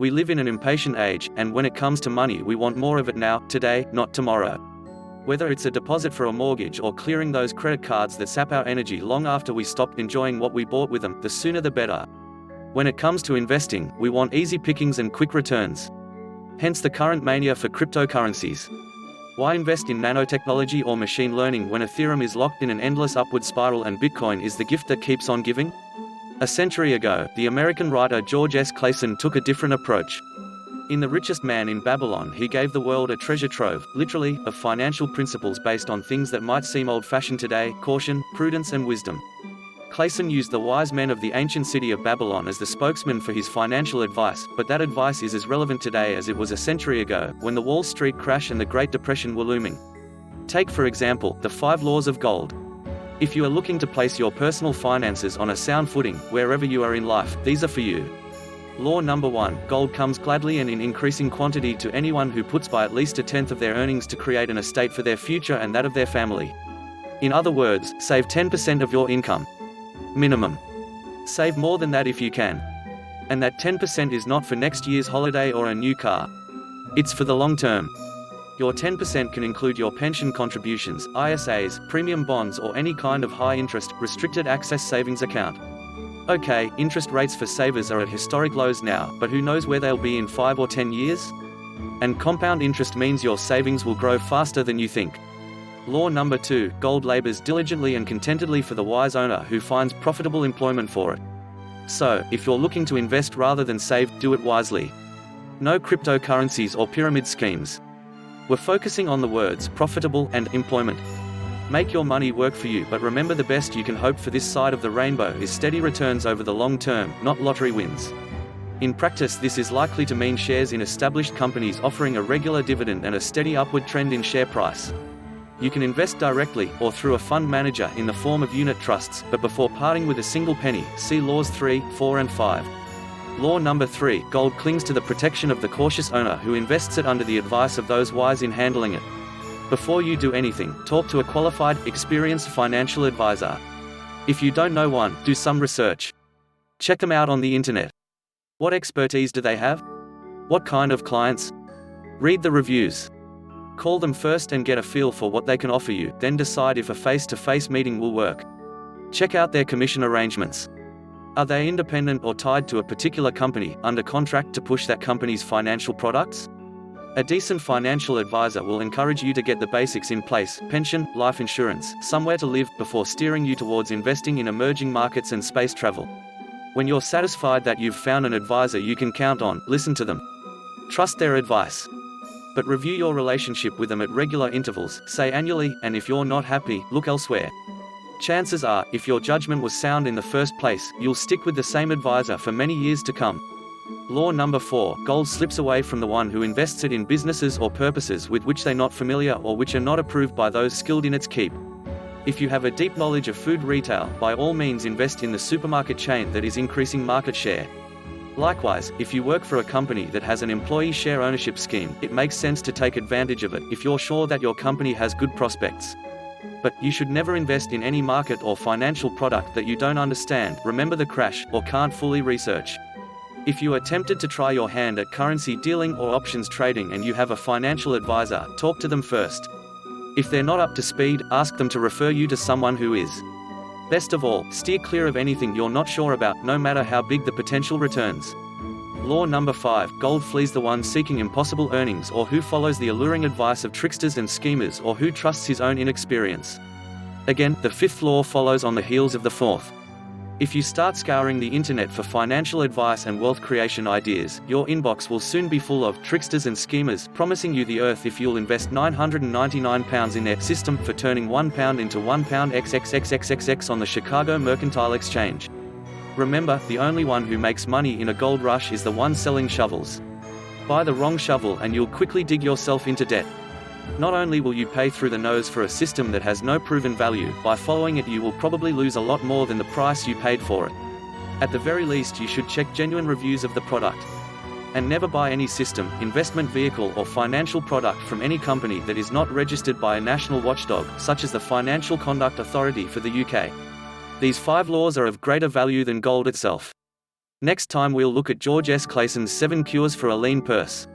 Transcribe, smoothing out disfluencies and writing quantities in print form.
We live in an impatient age, and when it comes to money we want more of it now, today, not tomorrow. Whether it's a deposit for a mortgage or clearing those credit cards that sap our energy long after we stopped enjoying what we bought with them, the sooner the better. When it comes to investing, we want easy pickings and quick returns. Hence the current mania for cryptocurrencies. Why invest in nanotechnology or machine learning when Ethereum is locked in an endless upward spiral and Bitcoin is the gift that keeps on giving? A century ago, the American writer George S. Clason took a different approach. In The Richest Man in Babylon, he gave the world a treasure trove, literally, of financial principles based on things that might seem old-fashioned today: caution, prudence and wisdom. Clason used the wise men of the ancient city of Babylon as the spokesman for his financial advice, but that advice is as relevant today as it was a century ago, when the Wall Street crash and the Great Depression were looming. Take for example, the 5 laws of gold. If you are looking to place your personal finances on a sound footing, wherever you are in life, these are for you. Law number 1, gold comes gladly and in increasing quantity to anyone who puts by at least a tenth of their earnings to create an estate for their future and that of their family. In other words, save 10% of your income. Minimum. Save more than that if you can. And that 10% is not for next year's holiday or a new car. It's for the long term. Your 10% can include your pension contributions, ISAs, premium bonds or any kind of high-interest, restricted access savings account. Okay, interest rates for savers are at historic lows now, but who knows where they'll be in 5 or 10 years? And compound interest means your savings will grow faster than you think. Law number 2, gold labors diligently and contentedly for the wise owner who finds profitable employment for it. So, if you're looking to invest rather than save, do it wisely. No cryptocurrencies or pyramid schemes. We're focusing on the words profitable and employment. Make your money work for you, but remember the best you can hope for this side of the rainbow is steady returns over the long term, not lottery wins. In practice, this is likely to mean shares in established companies offering a regular dividend and a steady upward trend in share price. You can invest directly, or through a fund manager in the form of unit trusts, but before parting with a single penny, see Laws 3, 4 and 5. Law number 3, gold clings to the protection of the cautious owner who invests it under the advice of those wise in handling it. Before you do anything, talk to a qualified, experienced financial advisor. If you don't know one, do some research. Check them out on the internet. What expertise do they have? What kind of clients? Read the reviews. Call them first and get a feel for what they can offer you, then decide if a face-to-face meeting will work. Check out their commission arrangements. Are they independent or tied to a particular company, under contract to push that company's financial products? A decent financial advisor will encourage you to get the basics in place: pension, life insurance, somewhere to live, before steering you towards investing in emerging markets and space travel. When you're satisfied that you've found an advisor you can count on, listen to them. Trust their advice. But review your relationship with them at regular intervals, say annually, and if you're not happy, look elsewhere. Chances are, if your judgment was sound in the first place, you'll stick with the same advisor for many years to come. Law number 4, gold slips away from the one who invests it in businesses or purposes with which they're not familiar or which are not approved by those skilled in its keep. If you have a deep knowledge of food retail, by all means invest in the supermarket chain that is increasing market share. Likewise, if you work for a company that has an employee share ownership scheme, it makes sense to take advantage of it if you're sure that your company has good prospects. But you should never invest in any market or financial product that you don't understand, remember the crash, or can't fully research. If you are tempted to try your hand at currency dealing or options trading and you have a financial advisor, talk to them first. If they're not up to speed, ask them to refer you to someone who is. Best of all, steer clear of anything you're not sure about, no matter how big the potential returns. Law number 5, gold flees the one seeking impossible earnings or who follows the alluring advice of tricksters and schemers or who trusts his own inexperience. Again, the 5th law follows on the heels of the 4th. If you start scouring the internet for financial advice and wealth creation ideas, your inbox will soon be full of tricksters and schemers promising you the earth if you'll invest £999 in their system for turning £1 into £1 XXXXXX on the Chicago Mercantile Exchange. Remember, the only one who makes money in a gold rush is the one selling shovels. Buy the wrong shovel and you'll quickly dig yourself into debt. Not only will you pay through the nose for a system that has no proven value, by following it you will probably lose a lot more than the price you paid for it. At the very least you should check genuine reviews of the product. And never buy any system, investment vehicle or financial product from any company that is not registered by a national watchdog, such as the Financial Conduct Authority for the UK. These 5 laws are of greater value than gold itself. Next time we'll look at George S. Clayson's 7 Cures for a Lean Purse.